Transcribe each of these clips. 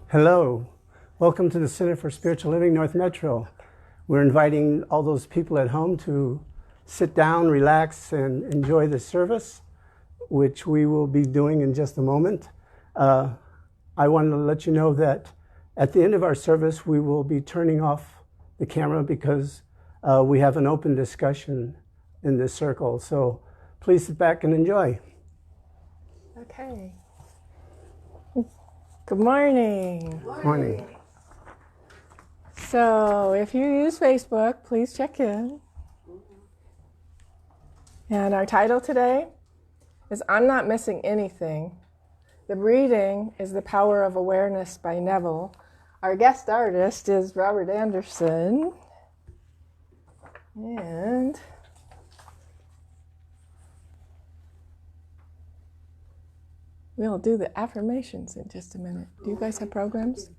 Hello, welcome to the Center for Spiritual Living North Metro. We're inviting all those people at home to sit down, relax, and enjoy the service, which we will be doing in just a moment. I wanted to let you know that at the end of our service, we will be turning off the camera because we have an open discussion in this circle. So please sit back and enjoy. Okay. Good morning. Morning. So if you use Facebook, please check in. And our title today is I'm Not Missing Anything. The reading is The Power of Awareness by Neville. Our guest artist is Robert Anderson. And we'll do the affirmations in just a minute. Do you guys have programs?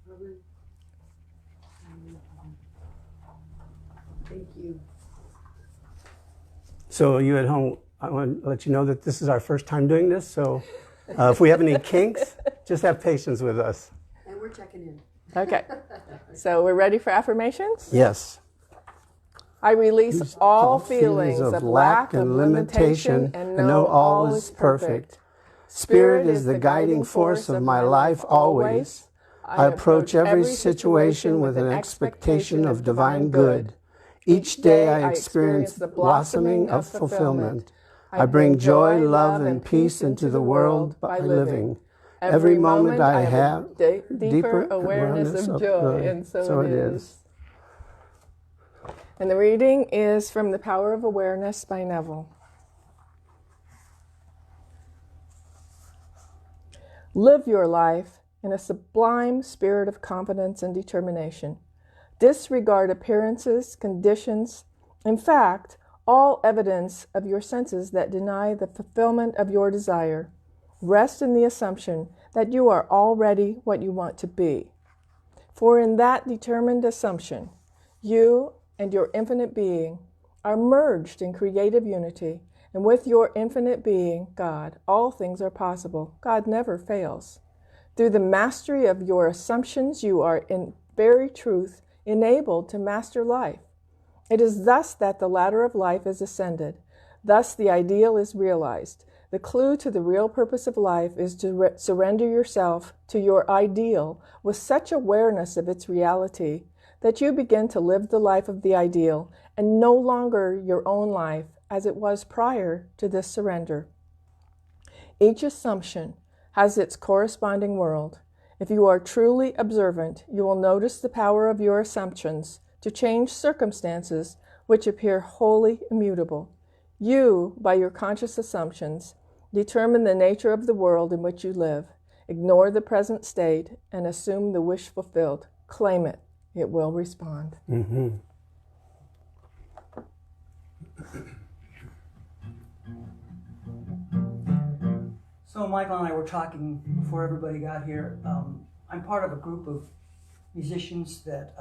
Thank you. So you at home, I want to let you know that this is our first time doing this. So if we have any kinks, just have patience with us. And we're checking in. Okay. So we're ready for affirmations? Yes. I release all feelings of lack and limitation and know all is perfect. Spirit is the guiding force of my life always. I approach every situation with an expectation of divine good. Each day I experience the blossoming of fulfillment. I bring joy, love, and peace into the world by living. Every moment I have deeper awareness of joy, and so it is. And the reading is from The Power of Awareness by Neville. Live your life in a sublime spirit of confidence and determination. Disregard appearances, conditions, in fact, all evidence of your senses that deny the fulfillment of your desire. Rest in the assumption that you are already what you want to be. For in that determined assumption, you and your infinite being are merged in creative unity. And with your infinite being, God, all things are possible. God never fails. Through the mastery of your assumptions, you are in very truth enabled to master life. It is thus that the ladder of life is ascended. Thus the ideal is realized. The clue to the real purpose of life is to surrender yourself to your ideal with such awareness of its reality that you begin to live the life of the ideal and no longer your own life as it was prior to this surrender. Each assumption has its corresponding world. If you are truly observant, you will notice the power of your assumptions to change circumstances which appear wholly immutable. You, by your conscious assumptions, determine the nature of the world in which you live. Ignore the present state and assume the wish fulfilled. Claim it. It will respond. Mm-hmm. So Michael and I were talking before everybody got here. I'm part of a group of musicians that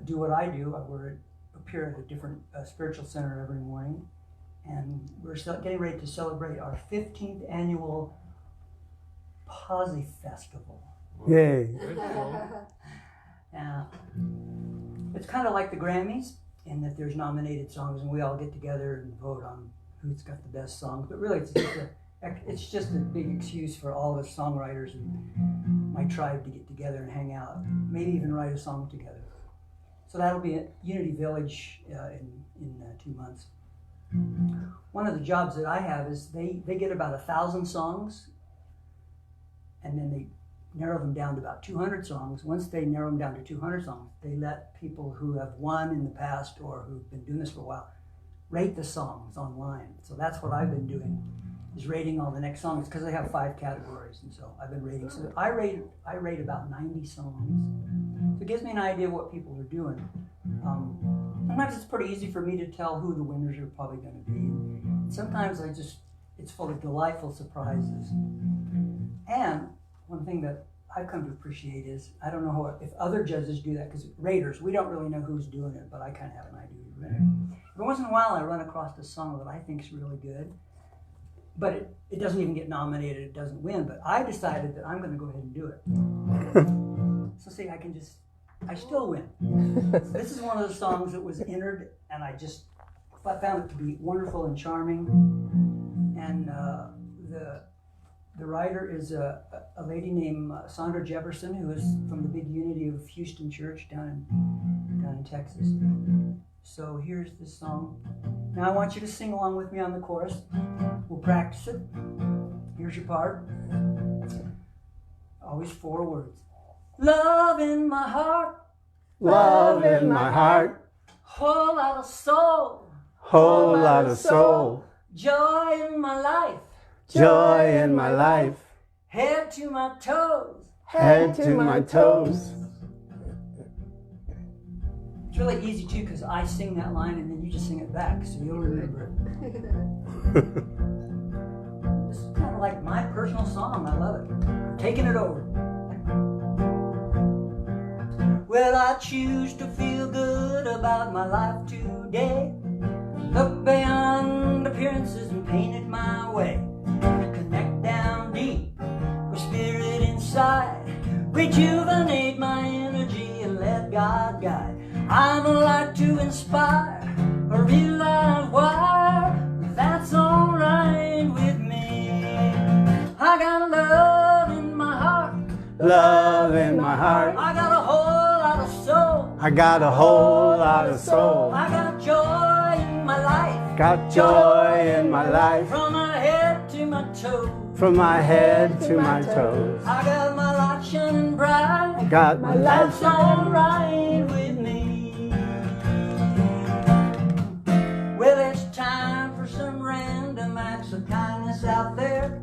do what I do. Appear at a different spiritual center every morning, and we're getting ready to celebrate our 15th annual Posse Festival. Yay. Yeah. It's kind of like the Grammys in that there's nominated songs and we all get together and vote on who's got the best songs. But really it's just a big excuse for all the songwriters and my tribe to get together and hang out, maybe even write a song together. So that'll be at Unity Village in 2 months. One of the jobs that I have is they get about 1,000 songs and then they narrow them down to about 200 songs. Once they narrow them down to 200 songs, they let people who have won in the past or who've been doing this for a while rate the songs online. So that's what I've been doing, is rating all the next songs, because they have 5 categories, and so I've been rating. So I rate about 90 songs. So it gives me an idea of what people are doing. Sometimes it's pretty easy for me to tell who the winners are probably going to be. Sometimes it's full of delightful surprises. And one thing that I've come to appreciate is, I don't know if other judges do that, because raters, we don't really know who's doing it, but I kind of have an idea who's winning. But once in a while I run across a song that I think is really good, but it doesn't even get nominated. It doesn't win. But I decided that I'm going to go ahead and do it. So see, I still win. This is one of the songs that was entered, and I found it to be wonderful and charming. And the writer is a lady named Sandra Jefferson, who is from the big Unity of Houston Church down in Texas. So here's this song. Now I want you to sing along with me on the chorus. We'll practice it. Here's your part. Always 4 words. Love in my heart. Love in my heart. Whole lot of soul. Whole lot of soul. Joy in my life. Joy in my life. Head to my toes. Head to my toes. It's really easy too, because I sing that line and then you just sing it back, so you'll remember it. This is kind of like my personal song. I love it. I'm taking it over. Well, I choose to feel good about my life today. Look beyond appearances and paint it my way. Connect down deep with spirit inside. Rejuvenate my energy and let God guide. I'm a light to inspire, a real live wire. That's alright with me. I got love in my heart. Love in my heart. I got a whole lot of soul. I got a whole lot of soul. I got joy in my life. Got joy in my life. From my head to my toes. From my head to my toes. I got my light shining bright. Got my life. That's alright with me. Well, it's time for some random acts of kindness out there.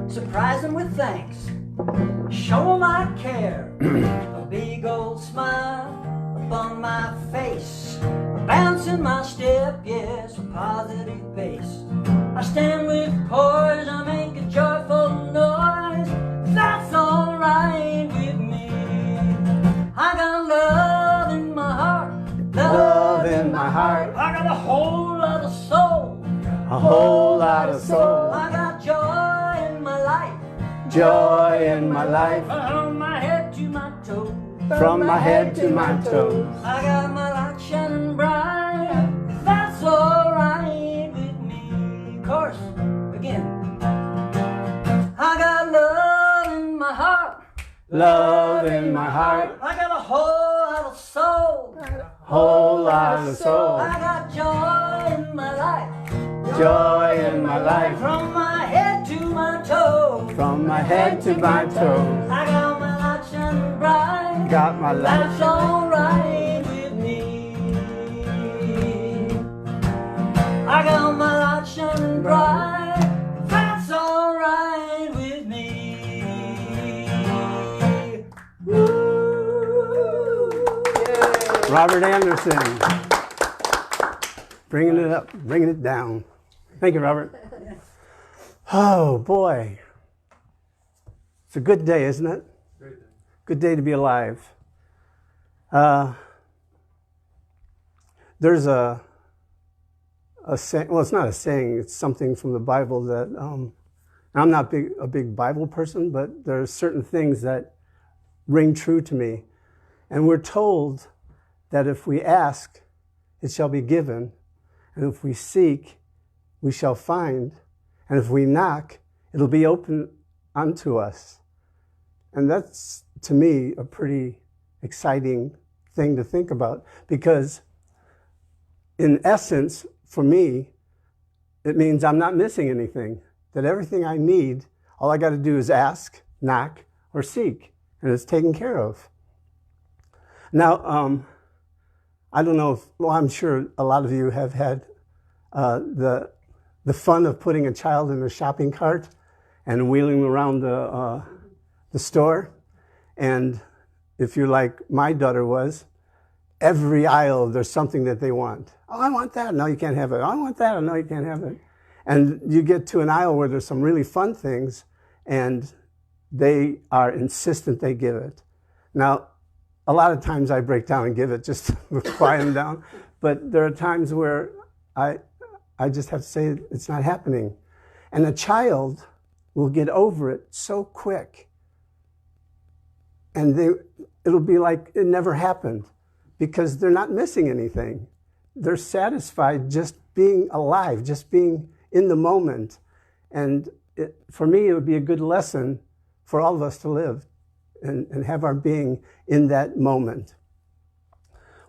Surprise them with thanks. Show them I care. A big old smile upon my face. A bounce in my step, yes, a positive pace. I stand with poise, I make a joyful noise. That's alright with me. I got love in my heart. Love in my heart. I got a whole lot of soul. A whole lot of soul. I got joy in my life. Joy in my life. From my head to my toes. From my head to my toes. I got my light shining bright. That's alright with me. Chorus again. I got love in my heart. Love in my heart. I got a whole lot of soul. Whole lot of soul. I got joy in my life. Joy in my life. From my head to my toes. From my head to my toes. I got my light shining bright. Got my That's life. alright with me. I got my light shining bright. That's alright with me. Woo! Robert Anderson. Bringing it up, bringing it down. Thank you, Robert. Oh, boy. It's a good day, isn't it? Great day. Good day to be alive. There's a saying, well, it's not a saying, it's something from the Bible that, I'm not a big Bible person, but there are certain things that ring true to me. And we're told that if we ask, it shall be given. And if we seek, we shall find. And if we knock, it'll be open unto us. And that's, to me, a pretty exciting thing to think about. Because in essence, for me, it means I'm not missing anything. That everything I need, all I got to do is ask, knock, or seek. And it's taken care of. Now, I don't know if, well, I'm sure a lot of you have had the fun of putting a child in a shopping cart and wheeling them around the store. And if you're like my daughter was, every aisle there's something that they want. Oh, I want that. No, you can't have it. Oh, I want that. No, you can't have it. And you get to an aisle where there's some really fun things, and they are insistent they give it. Now, a lot of times I break down and give it just to quiet them down. But there are times where I just have to say it's not happening. And a child will get over it so quick. And it'll be like it never happened because they're not missing anything. They're satisfied just being alive, just being in the moment. And for me, it would be a good lesson for all of us to live and have our being in that moment.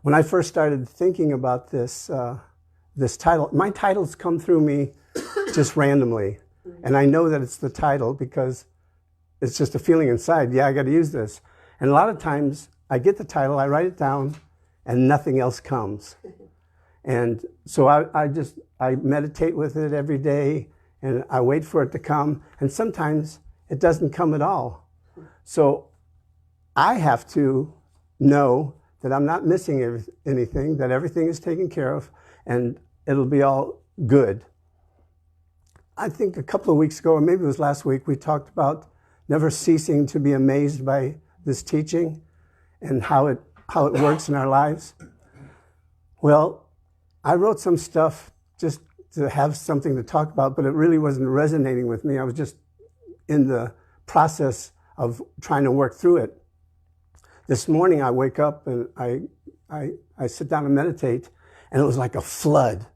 When I first started thinking about this title, my titles come through me just randomly. And I know that it's the title because it's just a feeling inside. Yeah, I got to use this. And a lot of times I get the title, I write it down, and nothing else comes. And so I meditate with it every day, and I wait for it to come. And sometimes it doesn't come at all. So I have to know that I'm not missing anything, that everything is taken care of, and it'll be all good. I think a couple of weeks ago, or maybe it was last week, we talked about never ceasing to be amazed by this teaching and how it works in our lives. Well, I wrote some stuff just to have something to talk about, but it really wasn't resonating with me. I was just in the process of trying to work through it. This morning I wake up and I sit down and meditate, and it was like a flood,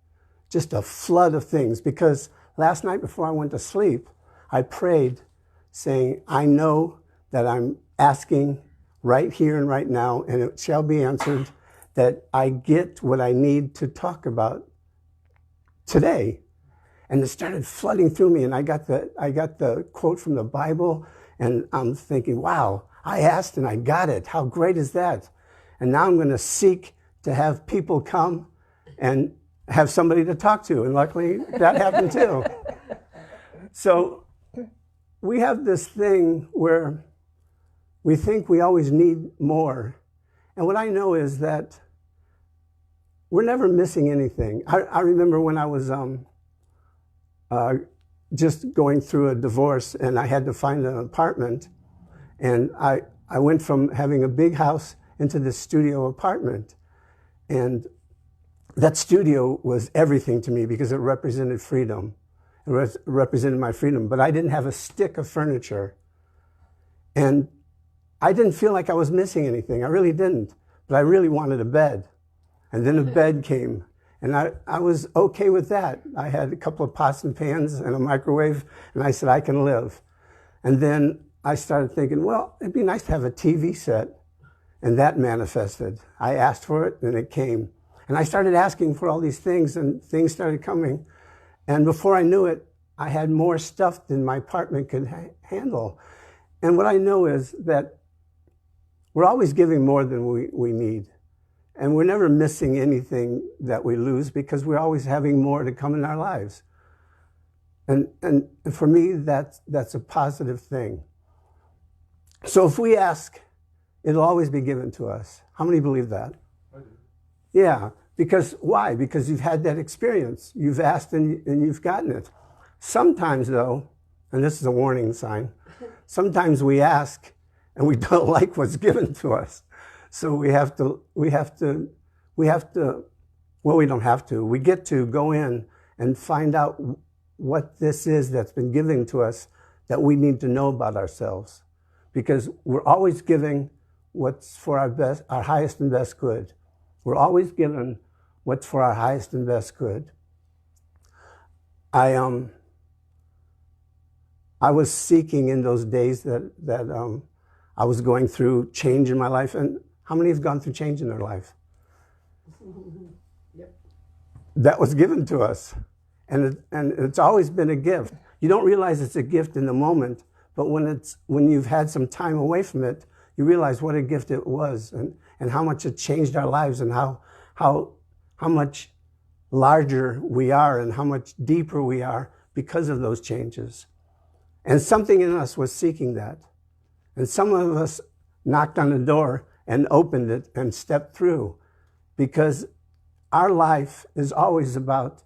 just a flood of things. Because last night before I went to sleep, I prayed saying, I know that I'm asking right here and right now, and it shall be answered, that I get what I need to talk about today. And it started flooding through me, and I got the quote from the Bible, and I'm thinking, wow, I asked and I got it. How great is that? And now I'm going to seek to have people come and have somebody to talk to. And luckily that happened too. So we have this thing where we think we always need more. And what I know is that we're never missing anything. I remember when I was just going through a divorce and I had to find an apartment. And I went from having a big house into this studio apartment. And that studio was everything to me because it represented freedom. It represented my freedom. But I didn't have a stick of furniture. And I didn't feel like I was missing anything. I really didn't. But I really wanted a bed. And then a bed came. And I was okay with that. I had a couple of pots and pans and a microwave. And I said, I can live. And then I started thinking, well, it'd be nice to have a TV set. And that manifested. I asked for it, and it came. And I started asking for all these things, and things started coming. And before I knew it, I had more stuff than my apartment could handle. And what I know is that we're always giving more than we need. And we're never missing anything that we lose because we're always having more to come in our lives. And for me, that's a positive thing. So if we ask, it'll always be given to us. How many believe that? I do. Yeah, because why? Because you've had that experience. You've asked and you've gotten it. Sometimes though, and this is a warning sign, sometimes we ask and we don't like what's given to us. So we get to go in and find out what this is that's been given to us that we need to know about ourselves. Because we're always giving what's for our highest and best good. We're always given what's for our highest and best good. I was seeking in those days that I was going through change in my life. And how many have gone through change in their life? Yep. That was given to us. And it's always been a gift. You don't realize it's a gift in the moment, but when you've had some time away from it, you realize what a gift it was and how much it changed our lives and how much larger we are and how much deeper we are because of those changes. And something in us was seeking that. And some of us knocked on the door and opened it and stepped through because our life is always about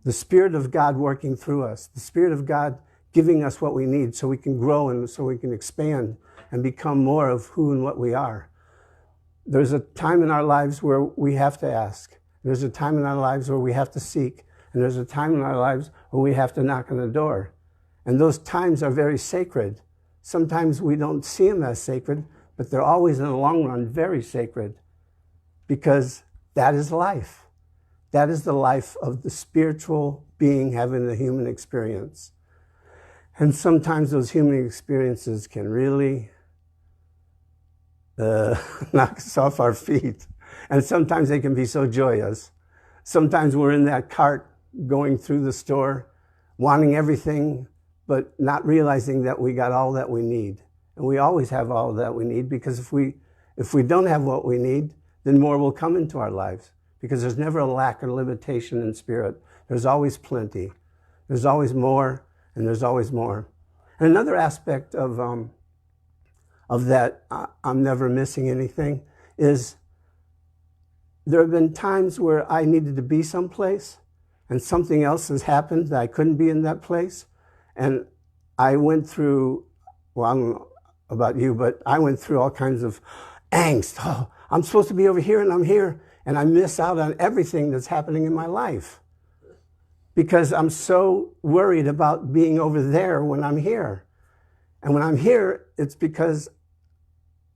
the Spirit of God working through us, the Spirit of God giving us what we need so we can grow and so we can expand and become more of who and what we are. There's a time in our lives where we have to ask. There's a time in our lives where we have to seek. And there's a time in our lives where we have to knock on the door. And those times are very sacred. Sometimes we don't see them as sacred, but they're always in the long run very sacred, because that is life. That is the life of the spiritual being having the human experience. And sometimes those human experiences can really knock us off our feet. And sometimes they can be so joyous. Sometimes we're in that cart going through the store, wanting everything, but not realizing that we got all that we need. And we always have all that we need, because if we don't have what we need, then more will come into our lives, because there's never a lack or limitation in spirit. There's always plenty. There's always more, and there's always more. And another aspect of that, I'm never missing anything, is there have been times where I needed to be someplace and something else has happened that I couldn't be in that place. And I went through, well, I don't know about you, but I went through all kinds of angst. Oh, I'm supposed to be over here and I'm here, and I miss out on everything that's happening in my life because I'm so worried about being over there when I'm here. And when I'm here, it's because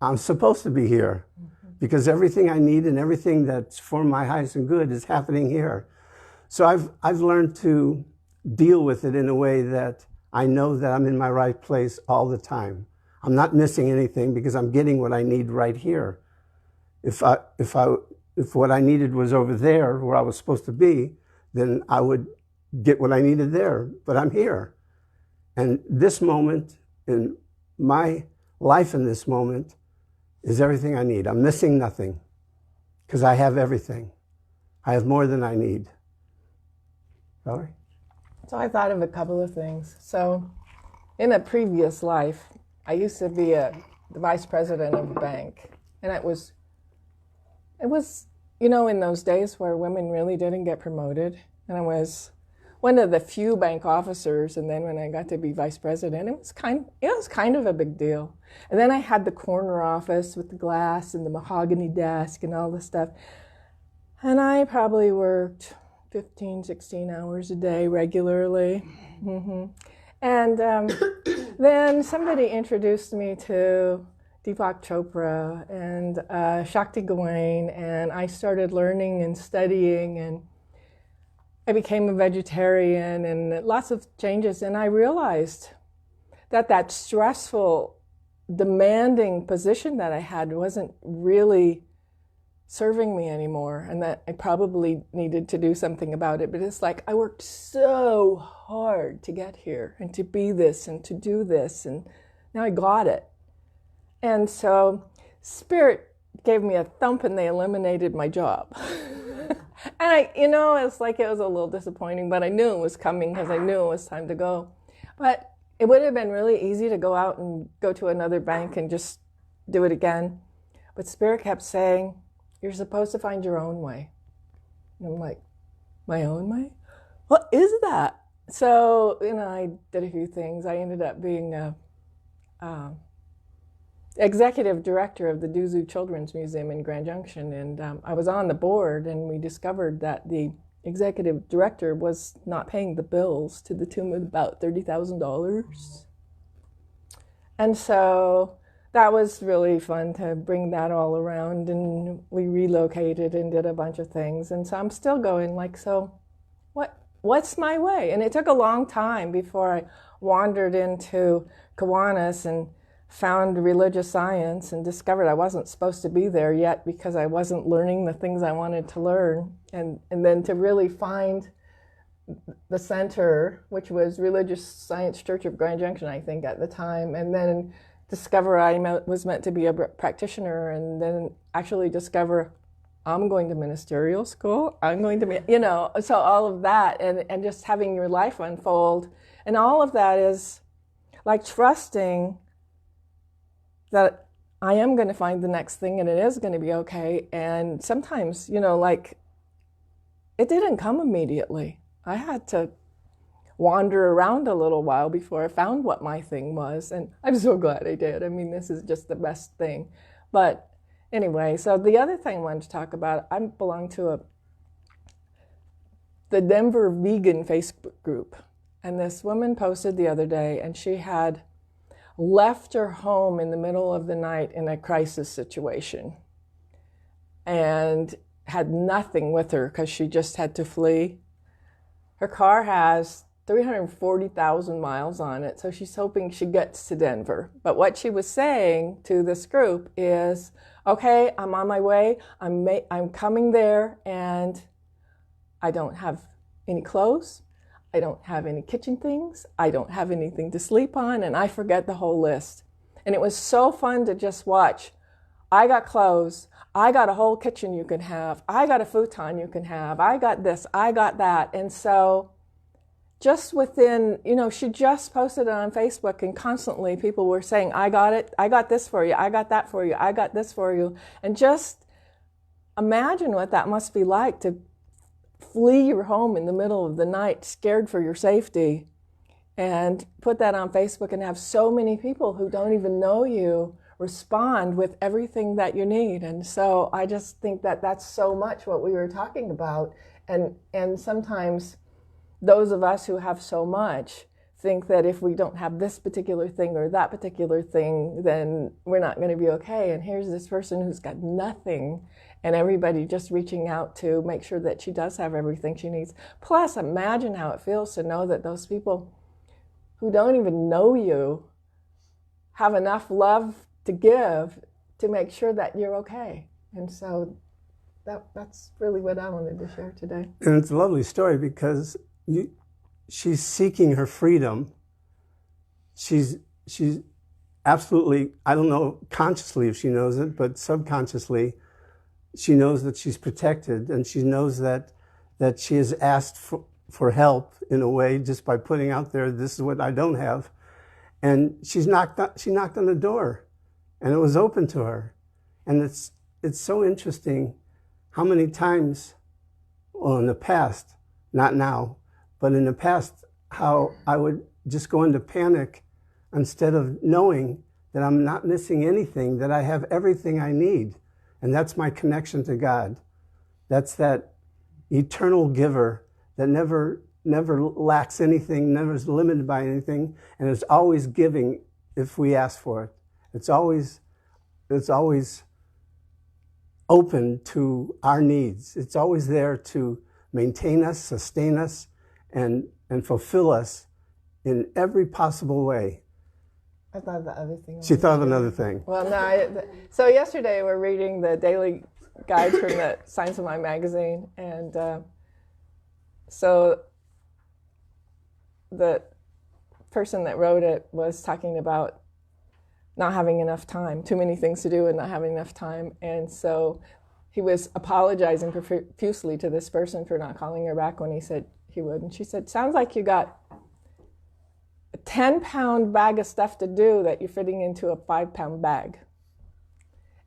I'm supposed to be here, because everything I need and everything that's for my highest and good is happening here. So I've learned to deal with it in a way that I know that I'm in my right place all the time. I'm not missing anything because I'm getting what I need right here. If what I needed was over there where I was supposed to be, then I would get what I needed there, but I'm here. And this moment, in my life in this moment, is everything I need. I'm missing nothing because I have everything. I have more than I need. Valerie? So I thought of a couple of things. So in a previous life, I used to be the vice president of a bank. And it was, you know, in those days where women really didn't get promoted. And I was one of the few bank officers. And then when I got to be vice president, it was kind of a big deal. And then I had the corner office with the glass and the mahogany desk and all this stuff. And I probably worked 15, 16 hours a day regularly. Mm-hmm. And then somebody introduced me to Deepak Chopra and Shakti Gawain, and I started learning and studying, and I became a vegetarian and lots of changes. And I realized that stressful, demanding position that I had wasn't really serving me anymore, and that I probably needed to do something about it. But it's like I worked so hard to get here and to be this and to do this, and now I got it. And so Spirit gave me a thump and they eliminated my job. And it's like it was a little disappointing, but I knew it was coming because I knew it was time to go. But it would have been really easy to go out and go to another bank and just do it again. But Spirit kept saying, you're supposed to find your own way. And I'm like, my own way? What is that? So, I did a few things. I ended up being executive director of the Duzu Children's Museum in Grand Junction. And I was on the board, and we discovered that the executive director was not paying the bills to the tune of about $30,000. And so that was really fun to bring that all around, and we relocated and did a bunch of things. And so I'm still going like, so what's my way? And it took a long time before I wandered into Kiwanis and found religious science and discovered I wasn't supposed to be there yet because I wasn't learning the things I wanted to learn. And then to really find the center, which was Religious Science Church of Grand Junction, I think, at the time, and then discover I was meant to be a practitioner, and then actually discover I'm going to ministerial school, I'm going to be, so all of that, and just having your life unfold. And all of that is like trusting that I am going to find the next thing and it is going to be okay. And sometimes, like it didn't come immediately. I had to wander around a little while before I found what my thing was. And I'm so glad I did. I mean, this is just the best thing. But anyway, so the other thing I wanted to talk about, I belong to the Denver vegan Facebook group. And this woman posted the other day, and she had left her home in the middle of the night in a crisis situation and had nothing with her because she just had to flee. Her car has 340,000 miles on it, so she's hoping she gets to Denver. But what she was saying to this group is, okay, I'm on my way, I'm coming there, and I don't have any clothes, I don't have any kitchen things, I don't have anything to sleep on, and I forget the whole list. And it was so fun to just watch. I got clothes, I got a whole kitchen you can have, I got a futon you can have, I got this, I got that. And so just within, she just posted it on Facebook, and constantly people were saying, I got it, I got this for you, I got that for you, I got this for you. And just imagine what that must be like to flee your home in the middle of the night, scared for your safety, and put that on Facebook and have so many people who don't even know you respond with everything that you need. And so I just think that that's so much what we were talking about. And sometimes those of us who have so much think that if we don't have this particular thing or that particular thing, then we're not going to be okay. And here's this person who's got nothing, and everybody just reaching out to make sure that she does have everything she needs. Plus, imagine how it feels to know that those people who don't even know you have enough love to give to make sure that you're okay. And so that's really what I wanted to share today. And it's a lovely story because she's seeking her freedom. She's absolutely, I don't know consciously if she knows it, but subconsciously she knows that she's protected, and she knows that she has asked for help in a way just by putting out there, this is what I don't have. And she knocked on the door, and it was open to her. And it's so interesting how many times, well, in the past, not now, but in the past, how I would just go into panic instead of knowing that I'm not missing anything, that I have everything I need. And that's my connection to God. That's that eternal giver that never lacks anything, never is limited by anything, and is always giving if we ask for it. It's always open to our needs. It's always there to maintain us, sustain us, and fulfill us in every possible way. I thought of the other thing. She thought of another thing. Well, no. So yesterday we're reading the daily guides from the Science of Mind magazine, and so the person that wrote it was talking about not having enough time, too many things to do and not having enough time. And so he was apologizing profusely to this person for not calling her back when he said he would. And she said, sounds like you got a 10-pound bag of stuff to do that you're fitting into a 5-pound bag.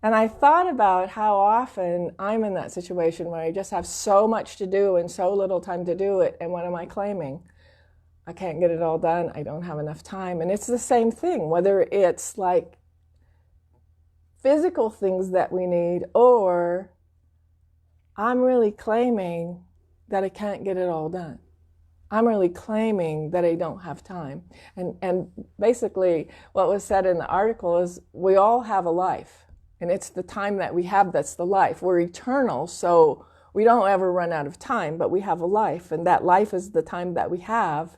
And I thought about how often I'm in that situation where I just have so much to do and so little time to do it. And what am I claiming? I can't get it all done. I don't have enough time. And it's the same thing, whether it's like physical things that we need, or I'm really claiming that I can't get it all done. I'm really claiming that I don't have time. And basically what was said in the article is we all have a life, and it's the time that we have that's the life. We're eternal, so we don't ever run out of time, but we have a life, and that life is the time that we have.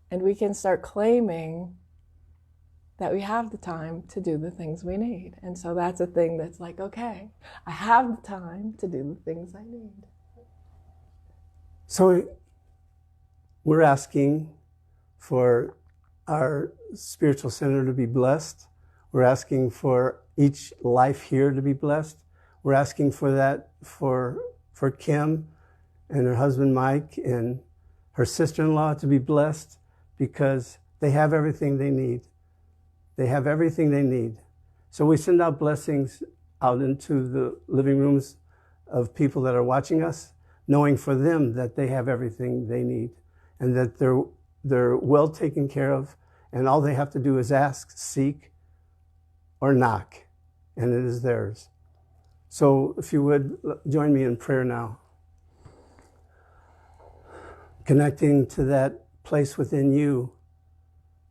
And we can start claiming that we have the time to do the things we need. And so that's a thing that's like, okay, I have the time to do the things I need. So we're asking for our spiritual center to be blessed. We're asking for each life here to be blessed. We're asking for that for Kim and her husband Mike and her sister-in-law to be blessed, because they have everything they need. They have everything they need. So we send out blessings out into the living rooms of people that are watching us, knowing for them that they have everything they need, and that they're well taken care of, and all they have to do is ask, seek, or knock, and it is theirs. So if you would, join me in prayer now. connecting to that place within you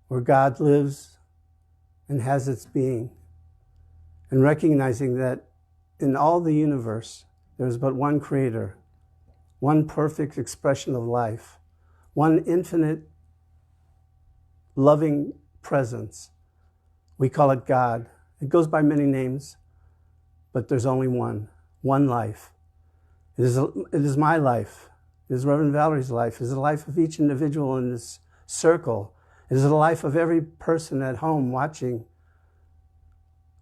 where God lives and has its being, and recognizing that in all the universe, there's but one creator, one perfect expression of life, one infinite loving presence. We call it God. It goes by many names, but there's only one life. It is my life. It is Reverend Valerie's life. It is the life of each individual in this circle. It is the life of every person at home watching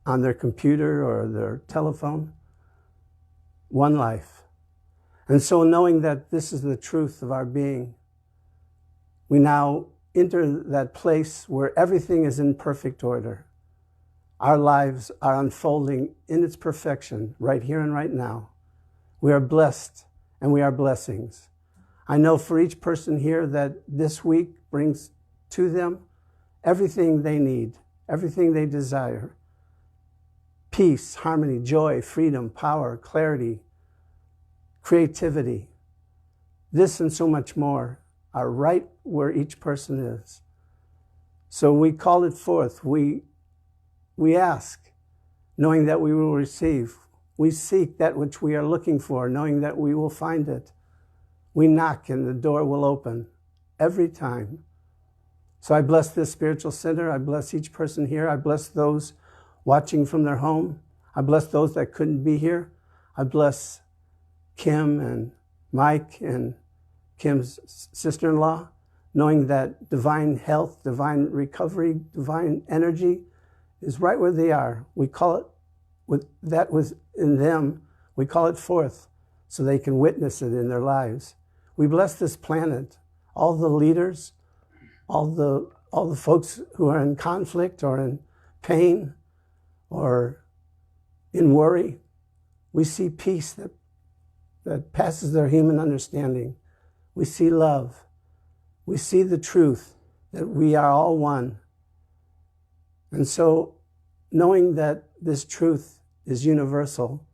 on their computer or their telephone. One life. And so knowing that this is the truth of our being, we now enter that place where everything is in perfect order. Our lives are unfolding in its perfection right here and right now. We are blessed and we are blessings. I know for each person here that this week brings to them everything they need, everything they desire. Peace, harmony, joy, freedom, power, clarity, creativity. This and so much more are right where each person is. So we call it forth. We ask, knowing that we will receive. We seek that which we are looking for, knowing that we will find it. We knock and the door will open every time. So I bless this spiritual center. I bless each person here. I bless those watching from their home. I bless those that couldn't be here. I bless Kim and Mike and Kim's sister-in-law, knowing that divine health, divine recovery, divine energy is right where they are. We call it, with that was in them, we call it forth so they can witness it in their lives. We bless this planet, all the leaders, all the folks who are in conflict or in pain or in worry. We see peace that passes their human understanding. We see love. We see the truth that we are all one. And so, knowing that this truth is universal,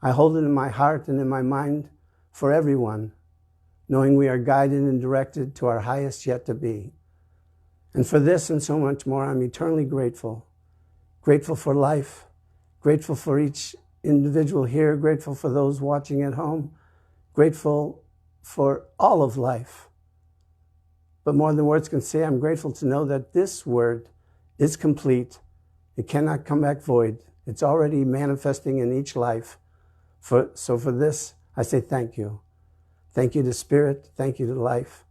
I hold it in my heart and in my mind for everyone, knowing we are guided and directed to our highest yet to be. And for this and so much more, I'm eternally grateful. Grateful for life, grateful for each individual here, grateful for those watching at home, grateful for all of life. But more than words can say, I'm grateful to know that this word is complete. It cannot come back void. It's already manifesting in each life. So for this, I say thank you. Thank you to Spirit. Thank you to life.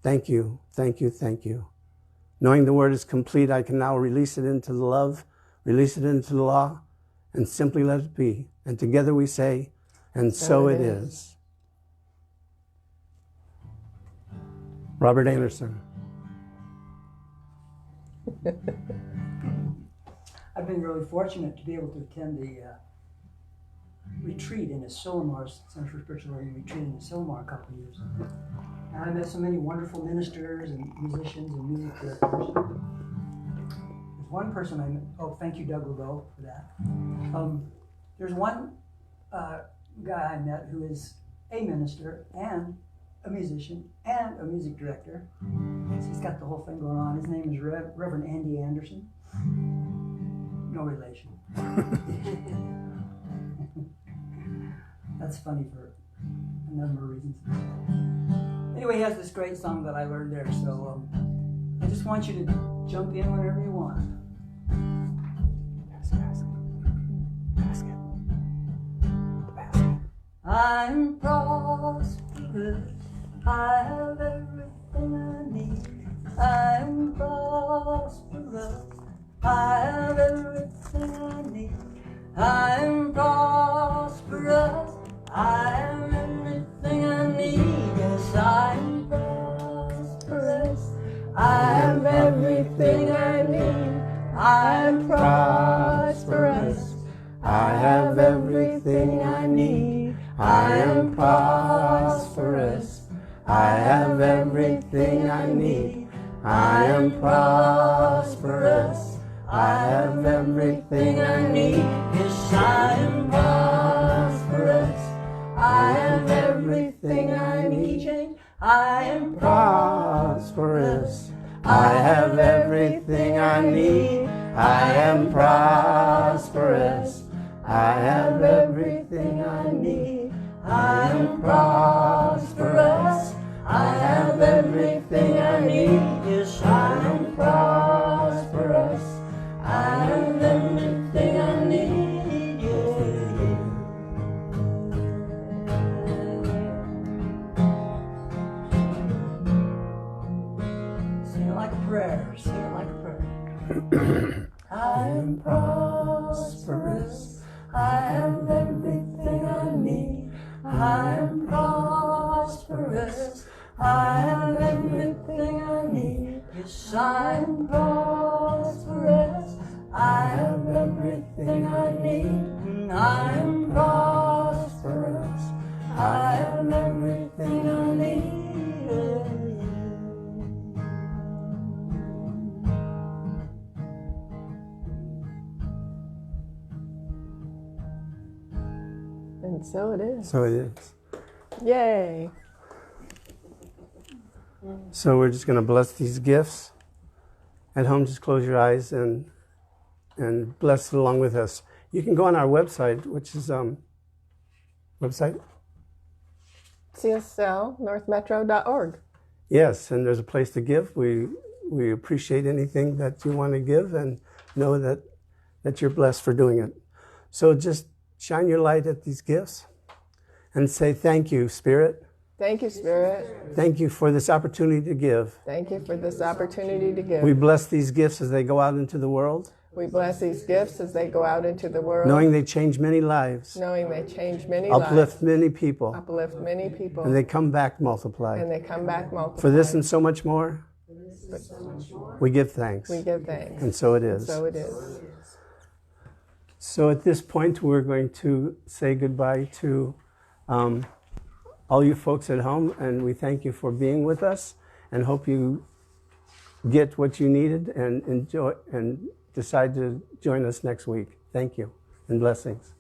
Thank you, thank you, thank you. Knowing the word is complete, I can now release it into the love, release it into the law, and simply let it be. And together we say, and so it is. Robert Anderson. I've been really fortunate to be able to attend the retreat in the Silmar, Center for Spiritual Learning retreat in the Silmar a couple of years ago. And I met so many wonderful ministers and musicians and music directors. There's one person I met, oh, thank you, Doug Legault, for that. There's one guy I met who is a minister and a musician and a music director. So he's got the whole thing going on. His name is Reverend Andy Anderson. No relation. That's funny for a number of reasons. Anyway, he has this great song that I learned there, so I just want you to jump in whenever you want. Basket. I'm prosperous. I have everything I need. I'm prosperous. I have everything I need. I'm prosperous. I have everything I need. Yes, I'm prosperous. I have everything I need. I'm prosperous. I have everything I need. I am prosperous. I have everything I need. I am prosperous. I have everything I need. Yes, I am prosperous. I have everything I need. I am prosperous. I have everything I need. I am prosperous. I have everything I need. I am prosperous. I have everything I need. Yes, I am prosperous. I have everything I need. Yeah. Sing it like a prayer. Sing it like a prayer. I am prosperous. I have everything I need. I am prosperous. I have everything I need. Yes, I am prosperous. I have everything I need. I am prosperous. I have everything I need. And so it is. So it is. Yay. So we're just going to bless these gifts. At home, just close your eyes and bless it along with us. You can go on our website, which is website. CSL, Yes, and there's a place to give. We appreciate anything that you want to give, and know that you're blessed for doing it. So just shine your light at these gifts and say, thank you, Spirit. Thank you, Spirit. Thank you for this opportunity to give. Thank you for this opportunity to give. We bless these gifts as they go out into the world, We bless these gifts as they go out into the world, knowing they change many lives, knowing they change many uplift lives, many people, uplift many people, and they come back multiplied. and they come back multiplied. For this and so much more, we give thanks. We give thanks. And so it is. So it is. So at this point, we're going to say goodbye to all you folks at home, and we thank you for being with us, and hope you get what you needed and enjoy and decide to join us next week. Thank you, and blessings.